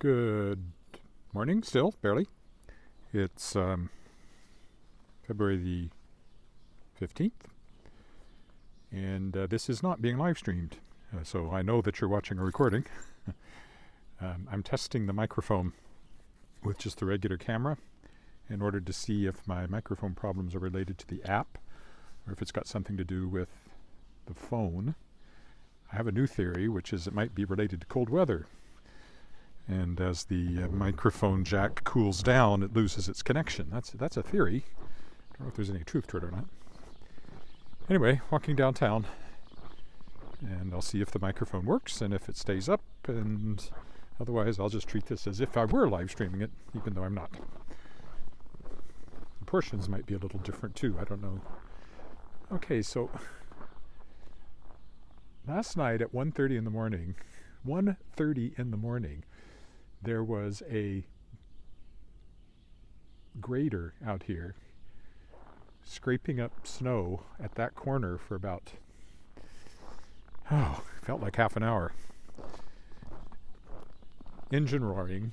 Good morning, still, barely. It's February the 15th, and this is not being live streamed, so I know that you're watching a recording. I'm testing the microphone with just the regular camera in order to see if my microphone problems are related to the app or if it's got something to do with the phone. I have a new theory, which is it might be related to cold weather. And as the microphone jack cools down, it loses its connection. That's a theory. I don't know if there's any truth to it or not. Anyway, walking downtown, and I'll see if the microphone works and if it stays up, and otherwise I'll just treat this as if I were live streaming it, even though I'm not. The portions might be a little different too, I don't know. Okay, so last night at 1:30 in the morning, there was a grader out here scraping up snow at that corner for about, felt like half an hour. Engine roaring,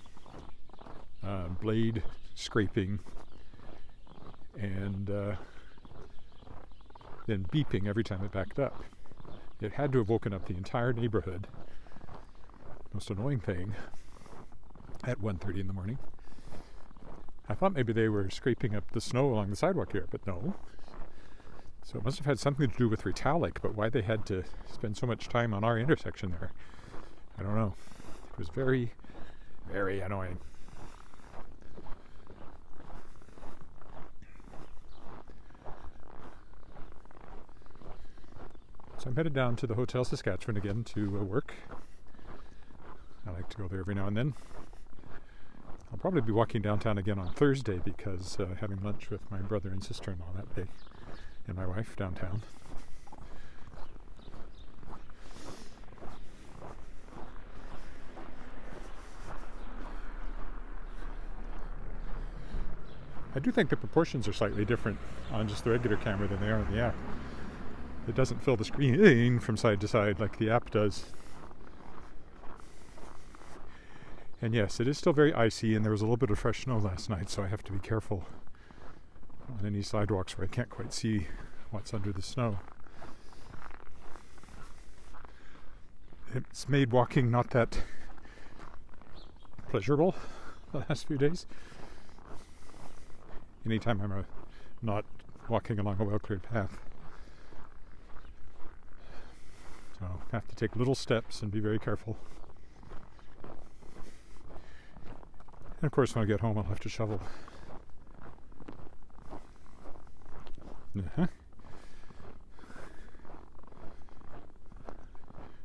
blade scraping, and then beeping every time it backed up. It had to have woken up the entire neighborhood. Most annoying thing at 1:30 in the morning. I thought maybe they were scraping up the snow along the sidewalk here, but no. So it must have had something to do with Retallick, but why they had to spend so much time on our intersection there, I don't know. It was very, very annoying. So I'm headed down to the Hotel Saskatchewan again to work. I like to go there every now and then. I'll probably be walking downtown again on Thursday because having lunch with my brother and sister-in-law that day and my wife downtown. I do think the proportions are slightly different on just the regular camera than they are on the app. It doesn't fill the screen from side to side like the app does. And yes, it is still very icy, and there was a little bit of fresh snow last night, so I have to be careful on any sidewalks where I can't quite see what's under the snow. It's made walking not that pleasurable the last few days. Anytime I'm not walking along a well-cleared path. So I have to take little steps and be very careful. And of course, when I get home, I'll have to shovel.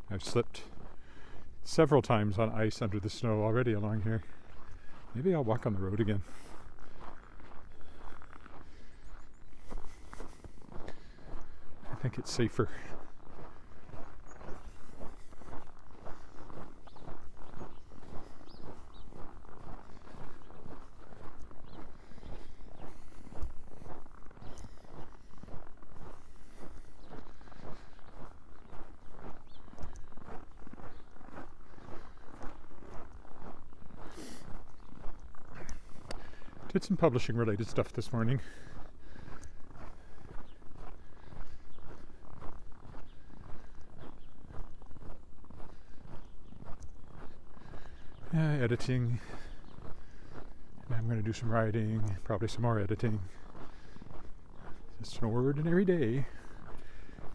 I've slipped several times on ice under the snow already along here. Maybe I'll walk on the road again. I think it's safer. Did some publishing related stuff this morning. Editing. And I'm going to do some writing, probably some more editing. Just an ordinary day.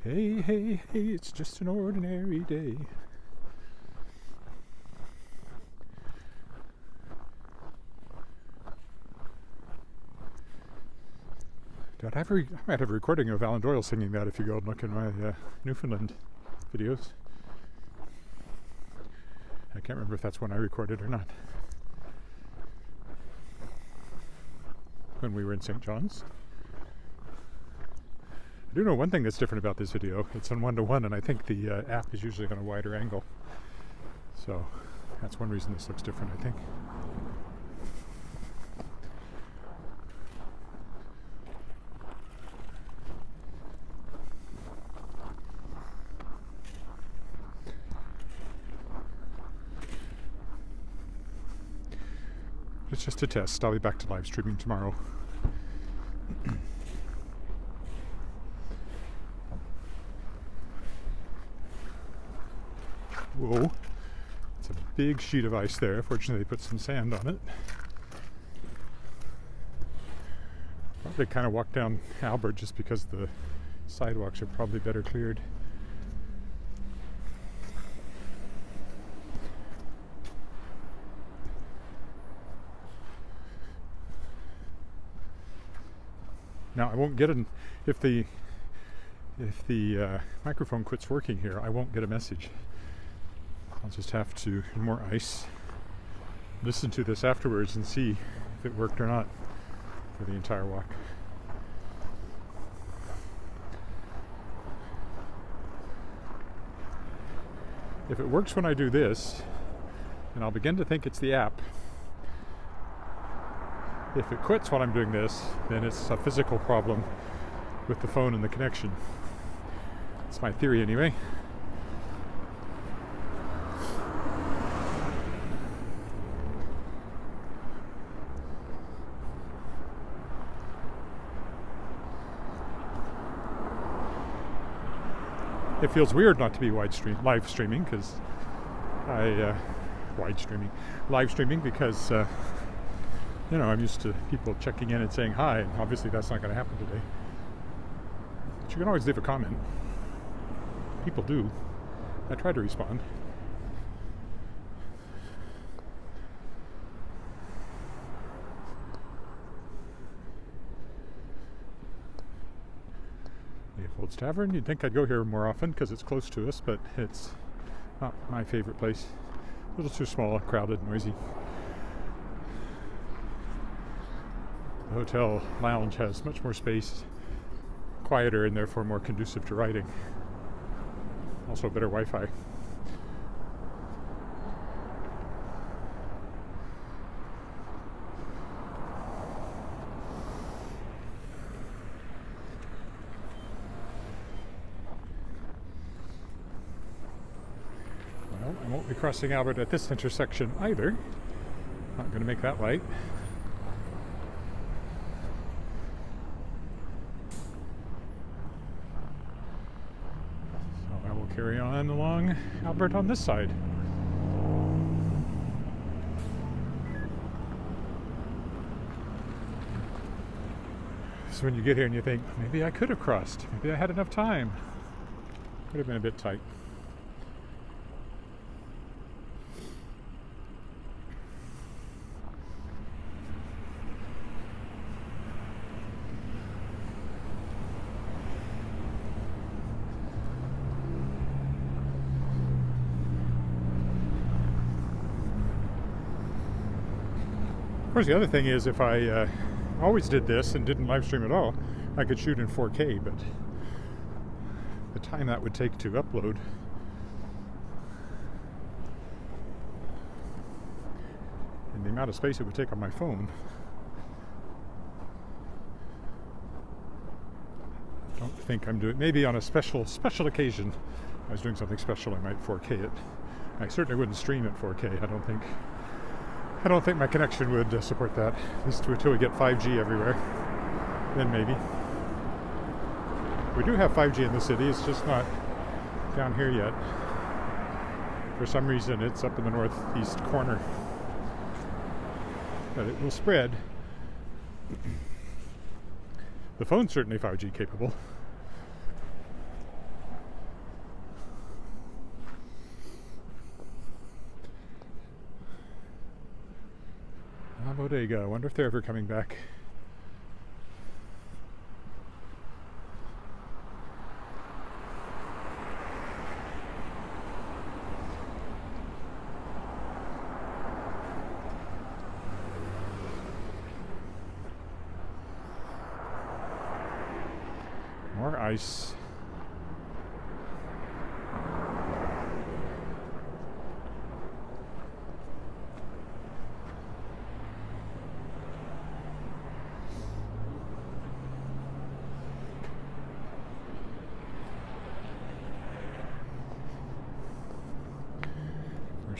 Hey, hey, hey, it's just an ordinary day. I might have a recording of Alan Doyle singing that if you go and look in my Newfoundland videos. I can't remember if that's one I recorded or not. When we were in St. John's. I do know one thing that's different about this video. It's on 1:1, and I think the app is usually on a wider angle. So that's one reason this looks different, I think. It's just a test. I'll be back to live streaming tomorrow. Whoa. It's a big sheet of ice there. Fortunately, they put some sand on it. Probably kind of walk down Albert just because the sidewalks are probably better cleared. Now I won't get an if the microphone quits working here, I won't get a message. I'll just have to, more ice, listen to this afterwards and see if it worked or not for the entire walk. If it works when I do this, then I'll begin to think it's the app. If it quits while I'm doing this, then it's a physical problem with the phone and the connection. It's my theory anyway. It feels weird not to be live streaming because live streaming because I'm used to people checking in and saying hi, and obviously that's not going to happen today. But you can always leave a comment. People do. I try to respond. Leopold's Tavern. You'd think I'd go here more often because it's close to us, but it's not my favorite place. A little too small, crowded, noisy. The hotel lounge has much more space, quieter, and therefore more conducive to writing. Also better Wi-Fi. Well, I won't be crossing Albert at this intersection either. Not going to make that light. Carry on along Albert on this side. So when you get here and you think, maybe I could have crossed, maybe I had enough time. Could have been a bit tight. Of course, the other thing is if I always did this and didn't live stream at all, I could shoot in 4K, but the time that would take to upload and the amount of space it would take on my phone, I don't think I'm doing. Maybe on a special occasion, I was doing something special, I might 4K it. I certainly wouldn't stream at 4K. I don't think my connection would support that, at least until we get 5G everywhere. Then maybe. We do have 5G in the city, it's just not down here yet. For some reason, it's up in the northeast corner. But it will spread. The phone's certainly 5G capable. Bodega. I wonder if they're ever coming back. More ice.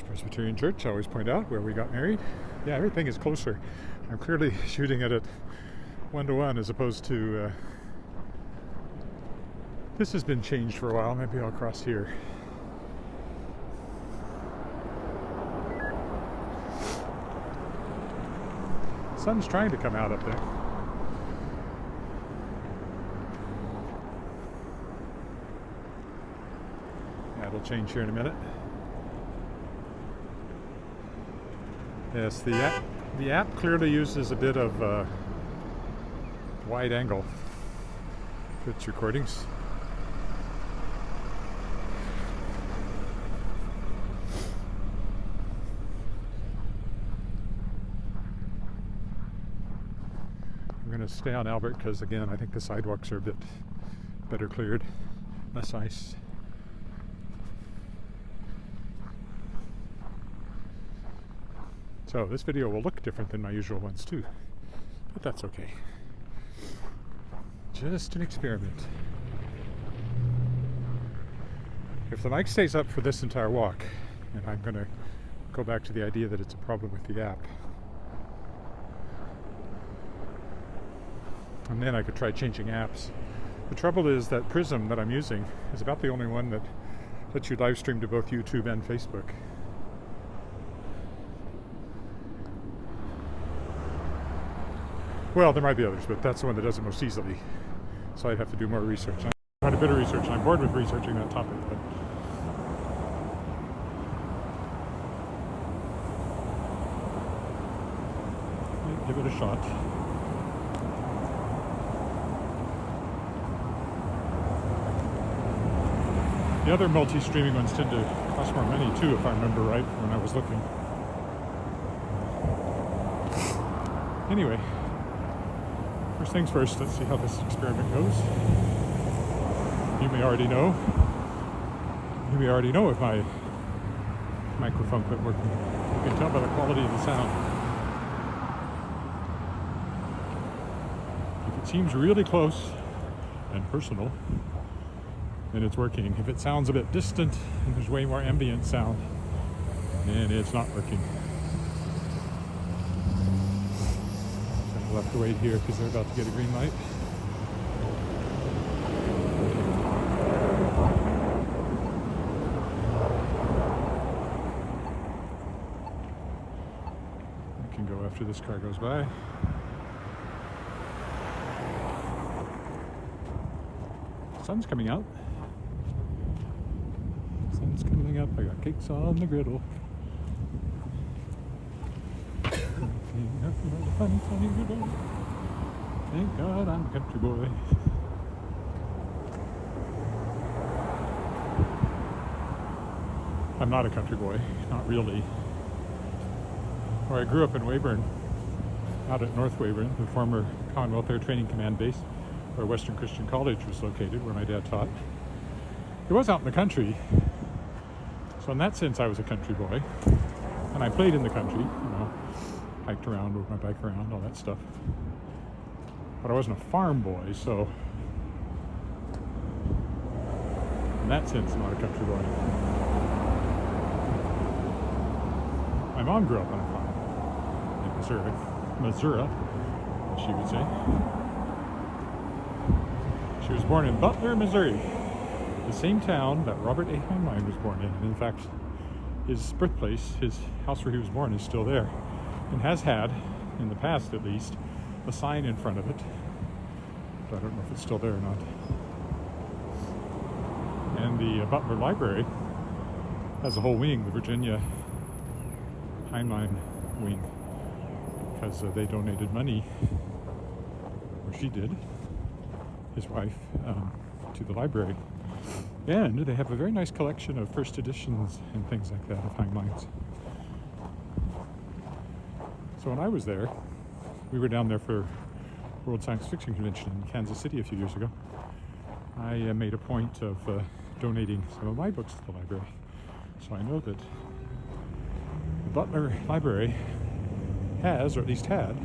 Presbyterian Church, I always point out, where we got married. Yeah, everything is closer. I'm clearly shooting at it 1-to-1 as opposed to... this has been changed for a while. Maybe I'll cross here. Sun's trying to come out up there. Yeah, it'll change here in a minute. Yes, the app clearly uses a bit of wide angle for its recordings. I'm going to stay on Albert because, again, I think the sidewalks are a bit better cleared, less ice. So this video will look different than my usual ones too, but that's okay. Just an experiment. If the mic stays up for this entire walk, and I'm going to go back to the idea that it's a problem with the app, and then I could try changing apps. The trouble is that Prism that I'm using is about the only one that lets you live stream to both YouTube and Facebook. Well, there might be others, but that's the one that does it most easily. So I'd have to do more research. Quite a bit of research, and I'm bored with researching that topic, but give it a shot. The other multi-streaming ones tend to cost more money too, if I remember right, when I was looking. Anyway, first things first, let's see how this experiment goes. You may already know if my microphone quit working. You can tell by the quality of the sound. If it seems really close and personal, then it's working. If it sounds a bit distant and there's way more ambient sound, then it's not working. So we'll have to wait here because they're about to get a green light. I can go after this car goes by. Sun's coming out. Sun's coming up. I got cakes on the griddle. Funny, funny griddle. Thank God I'm a country boy. I'm not a country boy, not really. Where I grew up in Weyburn, out at North Weyburn, the former Commonwealth Air Training Command base, where Western Christian College was located, where my dad taught. It was out in the country, so in that sense I was a country boy. And I played in the country, hiked around, rode my bike around, all that stuff. But I wasn't a farm boy, so in that sense I'm not a country boy. My mom grew up on a farm in Missouri, she would say. She was born in Butler, Missouri, the same town that Robert A. Heinlein was born in. And in fact, his birthplace, his house where he was born, is still there, and has had, in the past at least, a sign in front of it. But I don't know if it's still there or not. And the Butler Library has a whole wing, the Virginia Heinlein wing, because they donated money, or she did, his wife, to the library. And they have a very nice collection of first editions and things like that of Heinlein's. So when I was there, we were down there for World Science Fiction Convention in Kansas City a few years ago. I made a point of donating some of my books to the library. So I know that the Butler Library has, or at least had,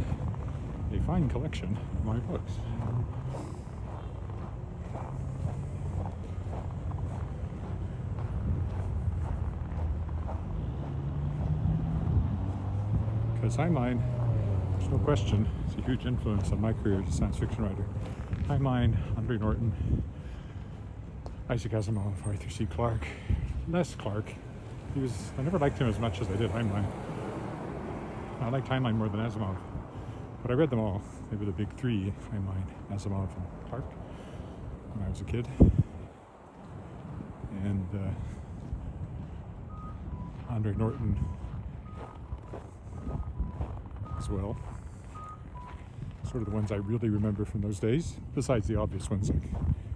a fine collection of my books. because Heinlein, there's no question, it's a huge influence on my career as a science fiction writer. Heinlein, Andre Norton, Isaac Asimov, Arthur C. Clarke, Les Clarke. I never liked him as much as I did Heinlein. I liked Heinlein more than Asimov, but I read them all. They were the big three: Heinlein, Asimov, and Clarke when I was a kid. And Andre Norton as well. Sort of the ones I really remember from those days, besides the obvious ones like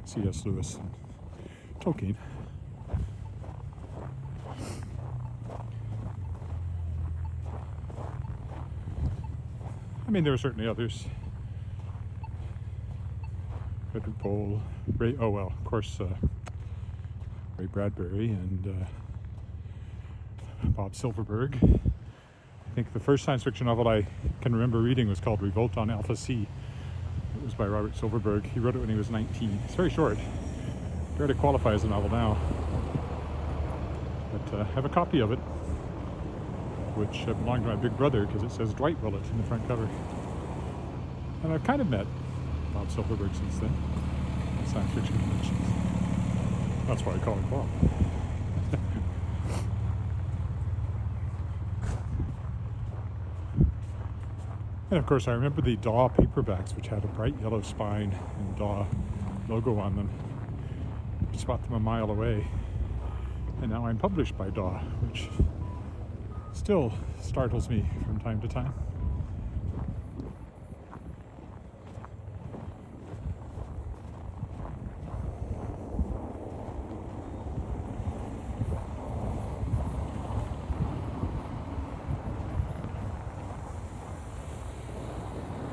C.S. Lewis and Tolkien. I mean, there were certainly others. Frederick Pohl, of course, Ray Bradbury and Bob Silverberg. I think the first science fiction novel I can remember reading was called Revolt on Alpha C. It was by Robert Silverberg. He wrote it when he was 19. It's very short. Barely qualify as a novel now. But I have a copy of it, which belonged to my big brother because it says Dwight Willett in the front cover. And I've kind of met Bob Silverberg since then, at science fiction conventions. That's why I call him Bob. And of course I remember the DAW paperbacks, which had a bright yellow spine and DAW logo on them. You could spot them a mile away. And now I'm published by DAW, which still startles me from time to time.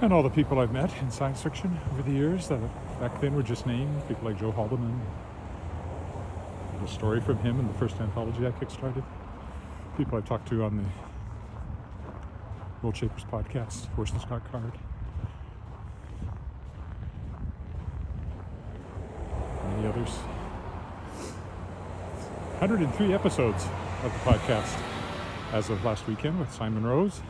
And all the people I've met in science fiction over the years that back then were just names, people like Joe Haldeman. A story from him in the first anthology I kickstarted. People I've talked to on the World Shapers podcast, Horst and Scott Card. Many others. 103 episodes of the podcast as of last weekend with Simon Rose.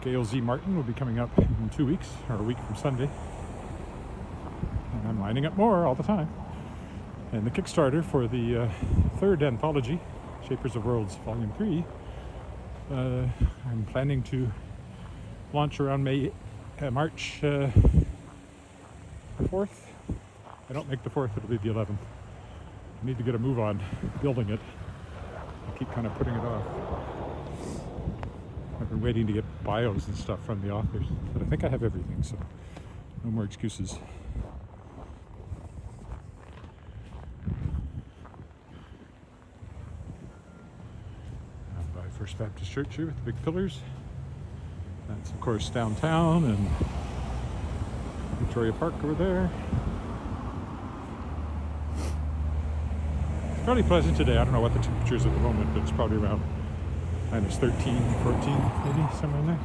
Gail Z. Martin will be coming up in 2 weeks, or a week from Sunday. And I'm lining up more all the time. And the Kickstarter for the third anthology, Shapers of Worlds Volume 3, I'm planning to launch around March 4th. I don't make the 4th, it'll be the 11th. I need to get a move on building it. I keep kind of putting it off. I've been waiting to get bios and stuff from the authors, but I think I have everything, so no more excuses. By First Baptist Church here with the big pillars. That's of course downtown and Victoria Park over there. It's fairly pleasant today. I don't know what the temperature is at the moment, but it's probably around minus 13, 14, maybe, somewhere in there.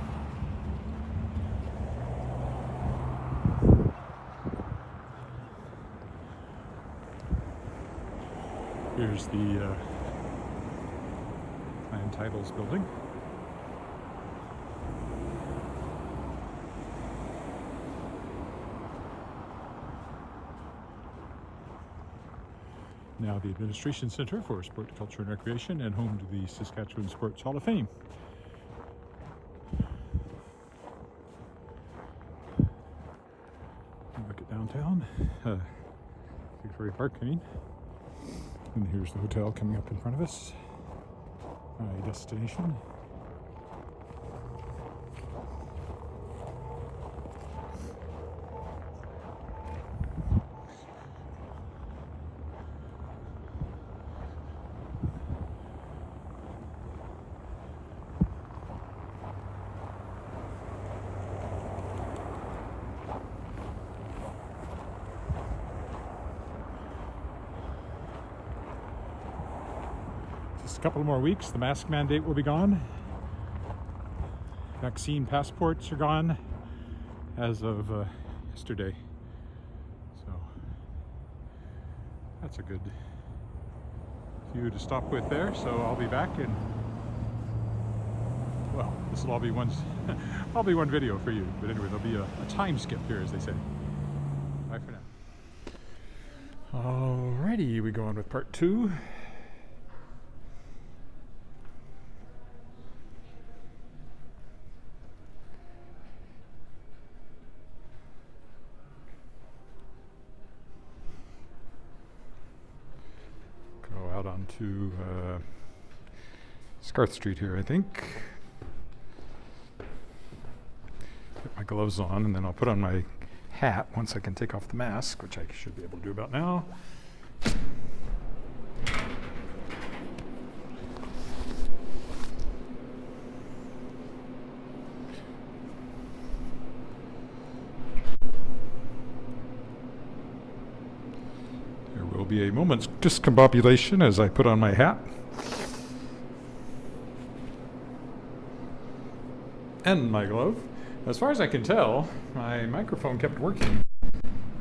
Here's the Land Titles building. Now the Administration Center for Sport, Culture and Recreation and home to the Saskatchewan Sports Hall of Fame. Look at downtown, Victoria Park, I mean. And here's the hotel coming up in front of us. My destination. Just a couple more weeks, the mask mandate will be gone. Vaccine passports are gone as of yesterday. So that's a good few to stop with there. So I'll be back in Well, this will all be one video for you. But anyway, there'll be a time skip here, as they say. Bye for now. Alrighty, we go on with part 2. Go out onto Scarth Street here, I think. Put my gloves on, and then I'll put on my hat once I can take off the mask, which I should be able to do about now. There will be a moment's discombobulation as I put on my hat. And my glove. As far as I can tell, my microphone kept working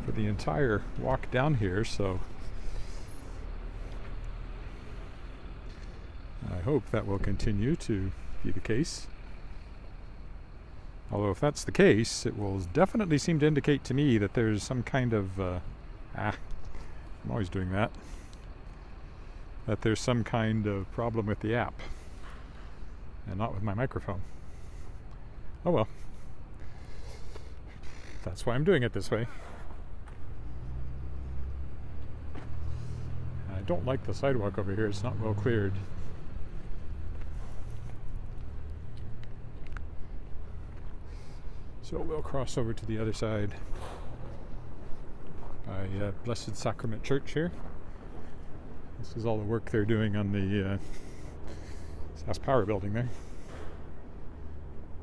for the entire walk down here, so I hope that will continue to be the case. Although if that's the case, it will definitely seem to indicate to me that there's some kind of, I'm always doing that, that there's some kind of problem with the app and not with my microphone. Oh well. That's why I'm doing it this way. I don't like the sidewalk over here. It's not well cleared. So we'll cross over to the other side by Blessed Sacrament Church here. This is all the work they're doing on the SAS Power building there.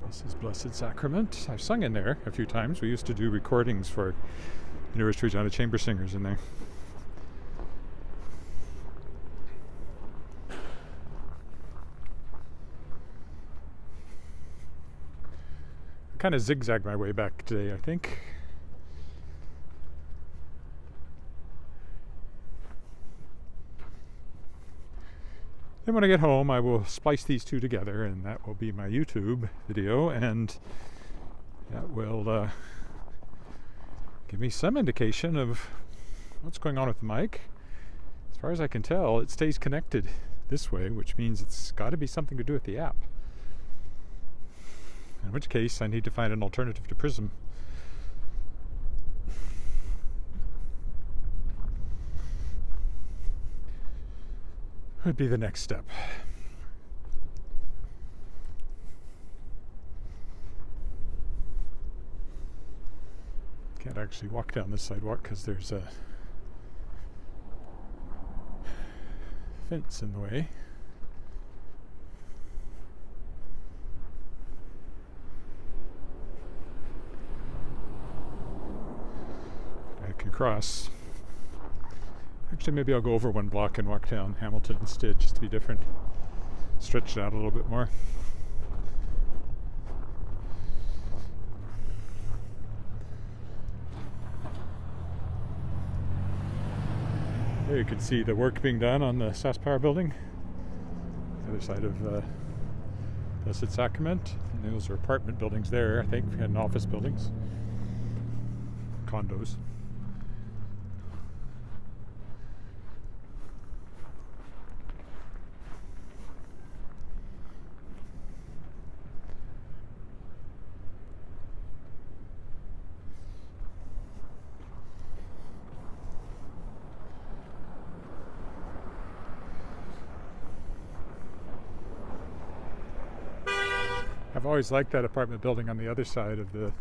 This is Blessed Sacrament. I've sung in there a few times. We used to do recordings for University of Regina chamber singers in there. I kind of zigzagged my way back today, I think. Then when I get home, I will splice these two together, and that will be my YouTube video, and that will give me some indication of what's going on with the mic. As far as I can tell, it stays connected this way, which means it's got to be something to do with the app. In which case, I need to find an alternative to Prism. Would be the next step. Can't actually walk down this sidewalk because there's a fence in the way. I can cross. Actually, maybe I'll go over one block and walk down Hamilton instead, just to be different. Stretch it out a little bit more. There you can see the work being done on the SAS Power building. The other side of Blessed Sacrament. And those are apartment buildings there, I think, and office buildings. Condos. I've always liked that apartment building on the other side of the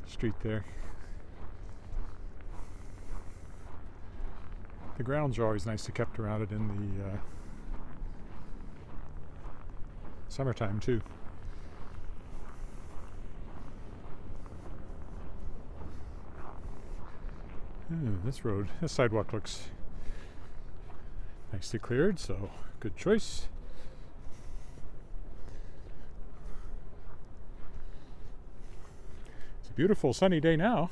street there. The grounds are always nicely kept around it in the summertime too. This sidewalk looks nicely cleared, so good choice. Beautiful sunny day now.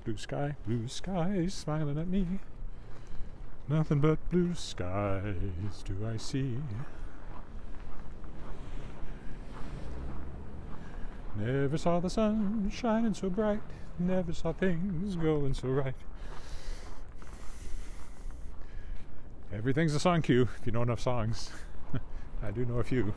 Blue sky smiling at me. Nothing but blue skies do I see. Never saw the sun shining so bright. Never saw things going so right. Everything's a song cue if you know enough songs. I do know a few.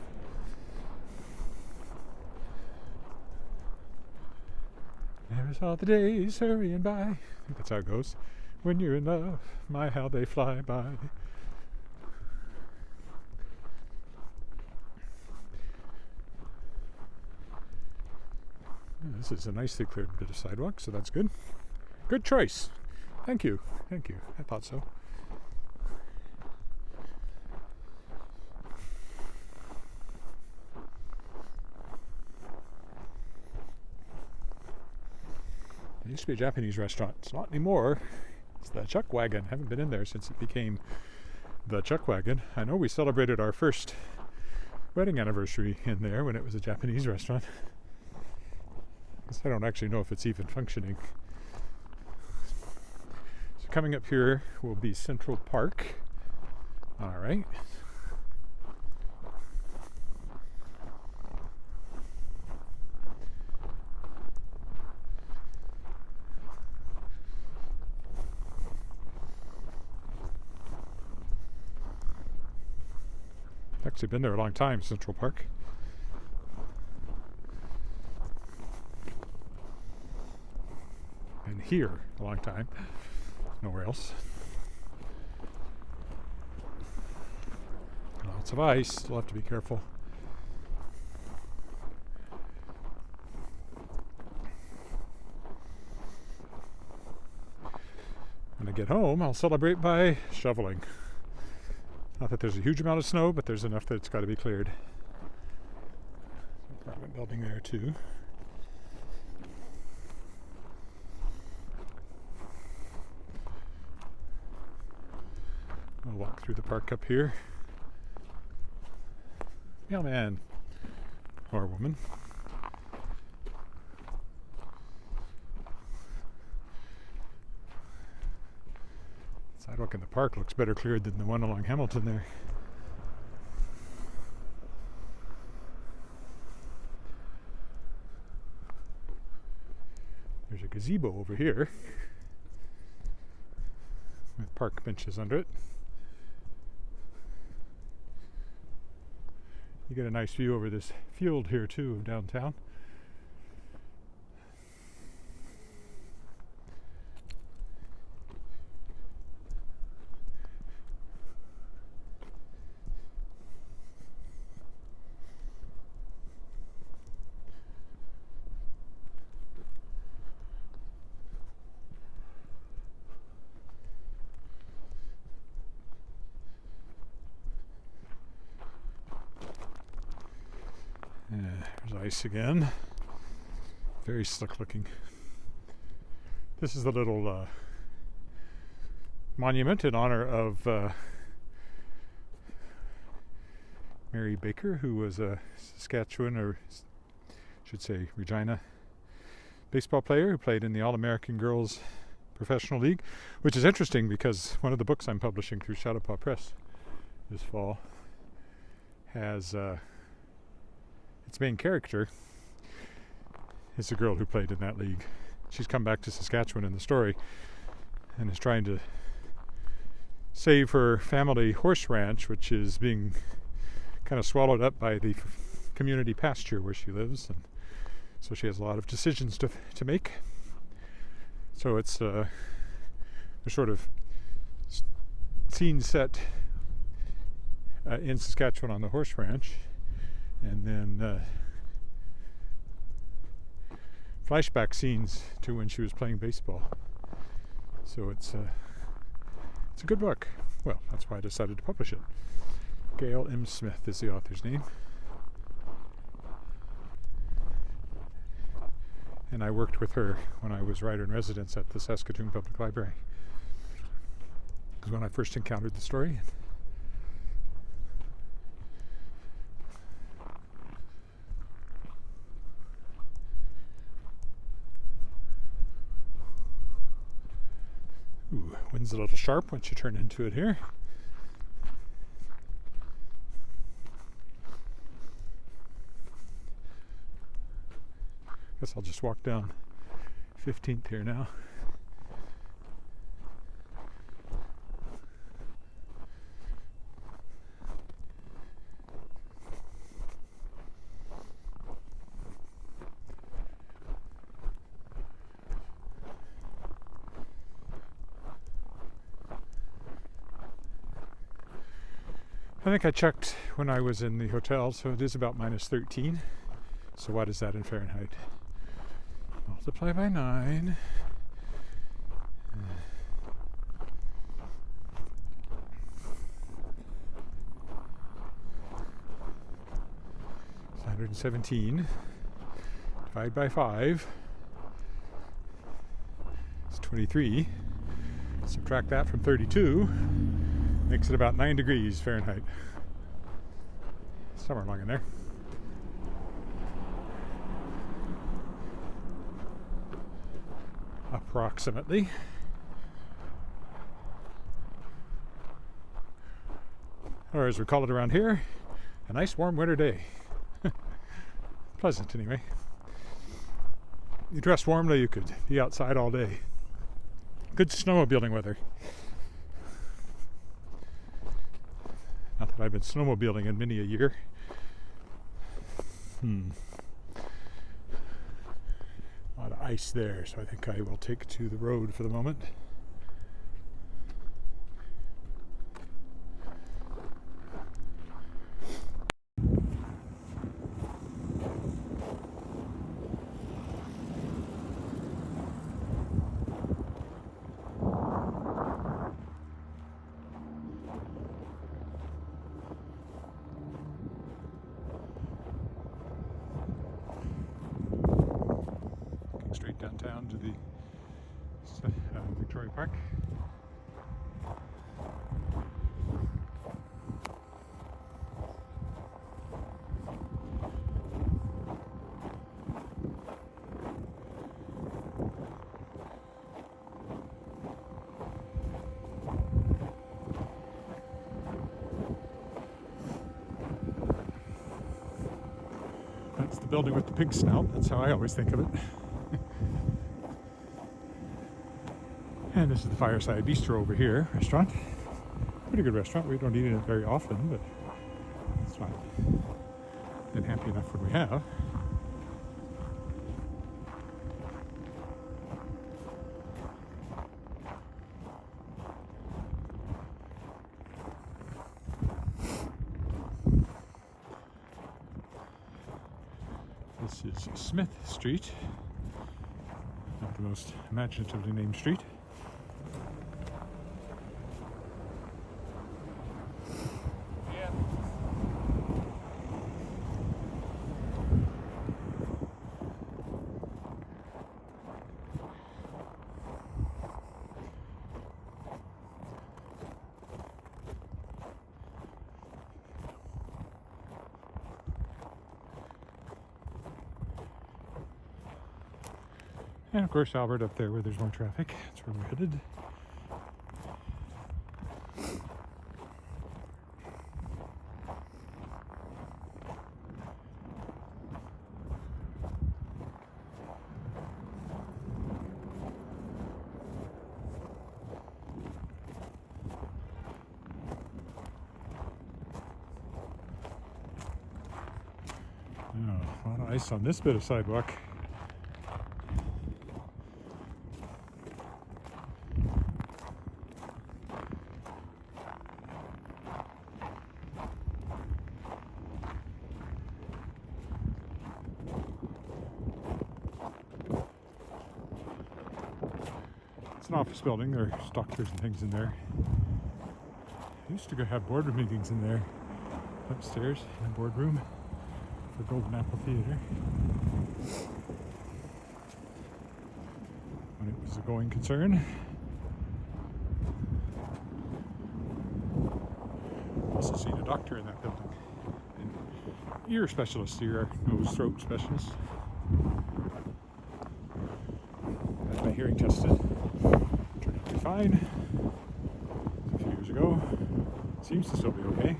Never saw the days hurrying by. I think that's how it goes. When you're in love, my how they fly by. This is a nicely cleared bit of sidewalk, so that's good. Good choice. Thank you. Thank you. I thought so. It used to be a Japanese restaurant. It's not anymore. It's the Chuck Wagon. Haven't been in there since it became the Chuck Wagon. I know we celebrated our first wedding anniversary in there when it was a Japanese restaurant. I don't actually know if it's even functioning. So coming up here will be Central Park. All right. Actually been there a long time, Central Park. And here a long time. Nowhere else. Lots of ice, still have to be careful. When I get home, I'll celebrate by shoveling. Not that there's a huge amount of snow, but there's enough that it's got to be cleared. Apartment building there too. I'll walk through the park up here. Mailman or woman. Sidewalk in the park looks better cleared than the one along Hamilton there. There's a gazebo over here with park benches under it. You get a nice view over this field here too of downtown. There's ice again. Very slick looking. This is the little monument in honor of Mary Baker, who was a Saskatchewan, or I should say Regina, baseball player who played in the All-American Girls Professional League, which is interesting because one of the books I'm publishing through Shadowpaw Press this fall has its main character is a girl who played in that league. She's come back to Saskatchewan in the story and is trying to save her family horse ranch, which is being kind of swallowed up by the community pasture where she lives, and so she has a lot of decisions to make. So it's a sort of scene set in Saskatchewan on the horse ranch, and then flashback scenes to when she was playing baseball. So it's a good book. Well, that's why I decided to publish it. Gail M. Smith is the author's name. And I worked with her when I was writer-in-residence at the Saskatchewan Public Library. It was when I first encountered the story. Ooh, wind's a little sharp once you turn into it here. Guess I'll just walk down 15th here now. I think I checked when I was in the hotel, so it is about minus 13. So what is that in Fahrenheit? Multiply by 9. 117. Divide by 5. It's 23. Subtract that from 32. Makes it about 9 degrees Fahrenheit. Somewhere along in there. Approximately. Or as we call it around here, a nice warm winter day. Pleasant anyway. You dress warmly, you could be outside all day. Good snowmobiling weather. Not that I've been snowmobiling in many a year. A lot of ice there, so I think I will take to the road for the moment. Straight downtown to the Victoria Park. That's the building with the pig snout. That's how I always think of it. And this is the Fireside Bistro over here, restaurant. Pretty good restaurant. We don't eat in it very often, but it's fine. Been happy enough when we have. This is Smith Street. Not the most imaginatively named street. And of course Albert up there where there's more traffic. That's where we're headed. Oh, a lot of ice on this bit of sidewalk. It's an office building. There's doctors and things in there. I used to go have boardroom meetings in there upstairs in the boardroom for Golden Apple Theatre when it was a going concern. Also seen a doctor in that building. An ear specialist, ear, nose, throat specialist. Had my hearing tested. Turned out to be fine. A few years ago. Seems to still be okay.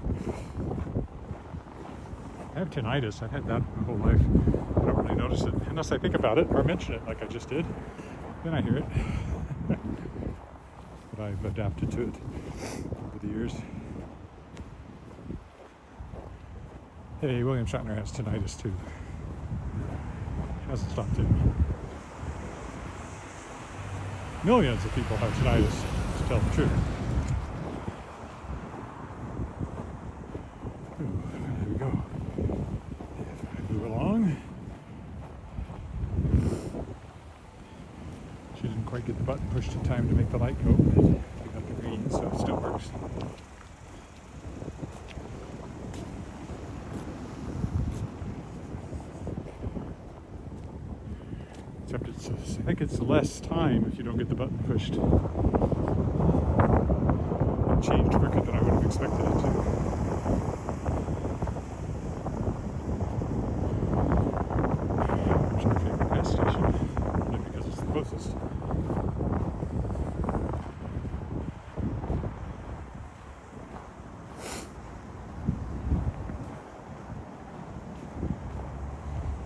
I have tinnitus. I've had that my whole life. I don't really notice it unless I think about it or mention it like I just did. Then I hear it. But I've adapted to it over the years. Hey, William Shatner has tinnitus too. Hasn't stopped him. Millions of people have tinnitus, to tell the truth. Ooh, there we go. If I move along. She didn't quite get the button pushed in time to make the light go, but we got the green, so it still works. Except I think it's less time if you don't get the button pushed. It changed quicker than I would have expected it to. There's our favorite gas station, only because it's the closest.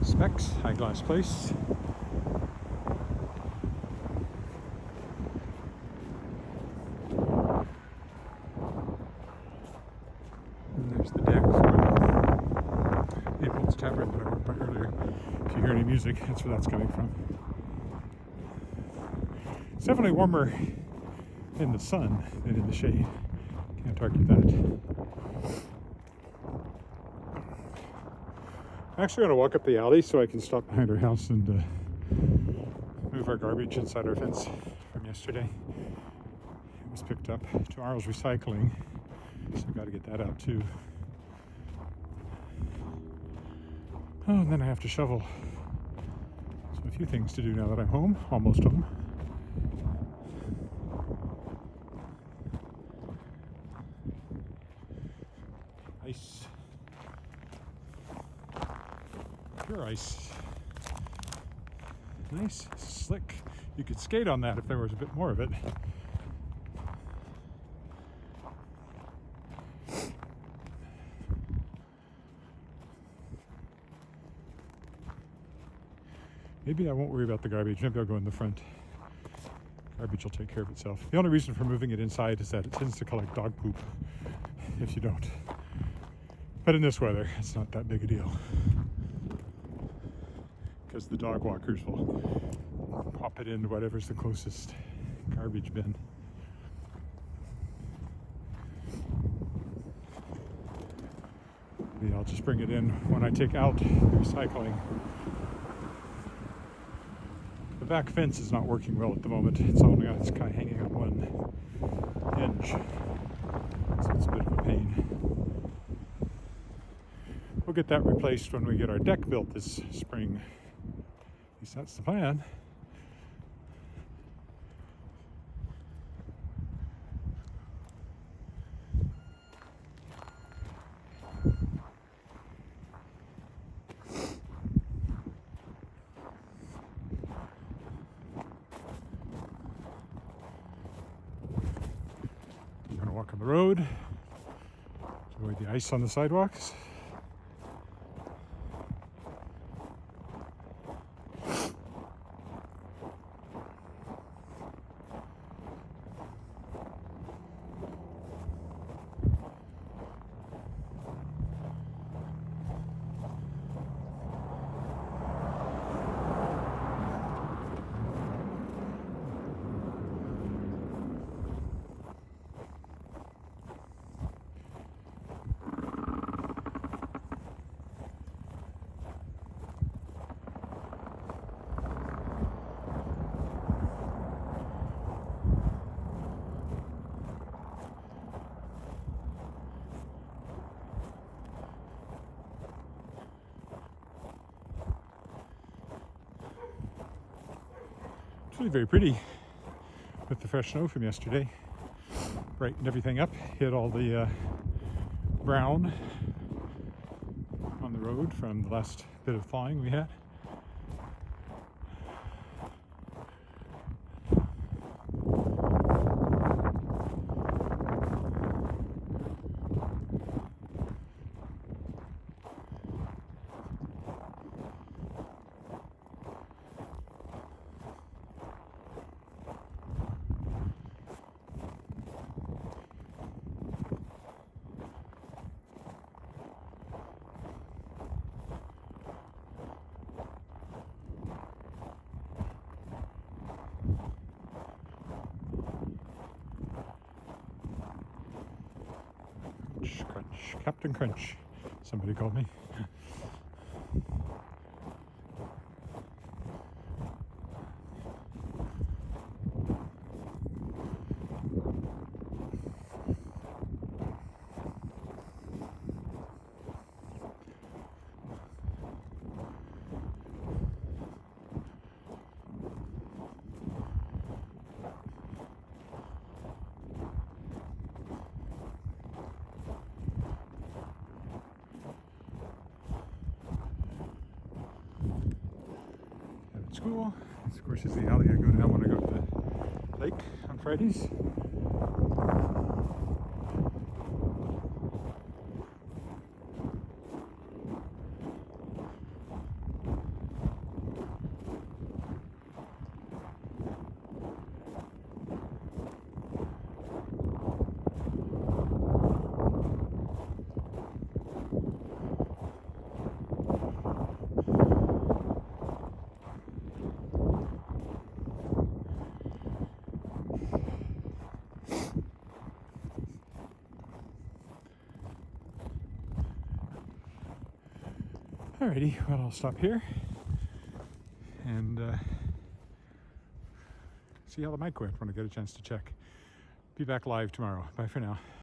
Specs, High Glass Place. The deck for Edward's Tavern that I walked by earlier. If you hear any music, that's where that's coming from. It's definitely warmer in the sun than in the shade. Can't argue that. I'm actually going to walk up the alley so I can stop behind our house and move our garbage inside our fence from yesterday. It was picked up. Tomorrow's recycling, so I've got to get that out too. Oh, and then I have to shovel. So a few things to do now that I'm home, almost home. Ice. Pure ice. Nice, slick. You could skate on that if there was a bit more of it. Maybe I won't worry about the garbage. Maybe I'll go in the front. Garbage will take care of itself. The only reason for moving it inside is that it tends to collect dog poop if you don't. But in this weather, it's not that big a deal. Because the dog walkers will pop it into whatever's the closest garbage bin. Maybe I'll just bring it in when I take out the recycling. The back fence is not working well at the moment. It's kind of hanging on one hinge, so it's a bit of a pain. We'll get that replaced when we get our deck built this spring. At least that's the plan. Walk on the road, avoid the ice on the sidewalks. It's really very pretty with the fresh snow from yesterday. Brightened everything up, hit all the brown on the road from the last bit of thawing we had. Captain Crunch, somebody called me. School. This, of course, is the alley I go down when I go to the lake on Fridays. Alrighty, well, I'll stop here and see how the mic went when I get a chance to check. Be back live tomorrow. Bye for now.